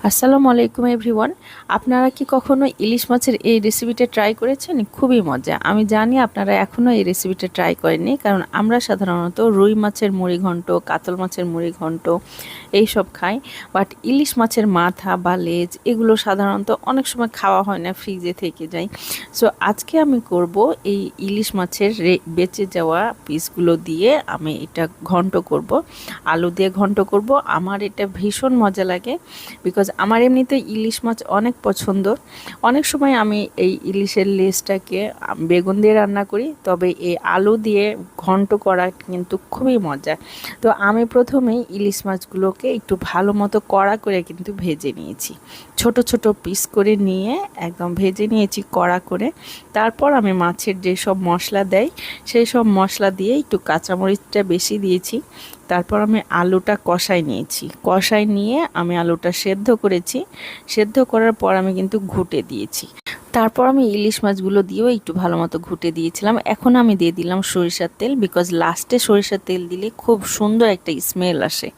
আসসালামু আলাইকুম এভরিওয়ান। আপনারা কি কখনো ইলিশ মাছের এই রেসিপিটা ট্রাই করেছেন? খুবই মজা। আমি জানি আপনারা এখনও এই রেসিপিটা ট্রাই করেননি, কারণ আমরা সাধারণত রুই মাছের মুড়িঘণ্ট, কাতল মাছের মুড়িঘণ্ট এইসব খাই। বাট ইলিশ মাছের মাথা বা লেজ এগুলো সাধারণত অনেক সময় খাওয়া হয় না, ফ্রিজে থেকে যায়। সো আজকে আমি করব এই ইলিশ মাছের বেঁচে যাওয়া পিসগুলো দিয়ে আমি এটা ঘন্ট করব, আলু দিয়ে ঘন্ট করব। আমার এটা ভীষণ মজা লাগে, বিকজ আমার এমনিতে ইলিশ মাছ অনেক পছন্দ। অনেক সময় আমি এই ইলিশের লেজটাকে বেগুন দিয়ে রান্না করি, তবে এই আলু দিয়ে ঘন্ট করা কিন্তু খুবই মজা। তো আমি প্রথমেই ইলিশ মাছগুলোকে একটু ভালো মতো কড়া করে কিন্তু ভেজে নিয়েছি, ছোট ছোট পিস করে নিয়ে একদম ভেজে নিয়েছি কড়া করে। তারপর আমি মাছের যেসব মশলা দেয় সেই সব মশলা দিয়ে একটু কাঁচামরিচটা বেশি দিয়েছি। তারপর আমি আলুটা কষাই নিয়েছি, কষাই নিয়ে আমি আলুটা সেদ্ধ করেছি। সেদ্ধ করার পর আমি কিন্তু ঘুটে দিয়েছি। তারপর আমি ইলিশ মাছগুলো দিয়েও একটু ভালো মতো ঘুটে দিয়েছিলাম। এখন আমি দিয়ে দিলাম সরিষার তেল, বিকজ লাস্টে সরিষার তেল দিলে খুব সুন্দর একটা স্মেল আসে।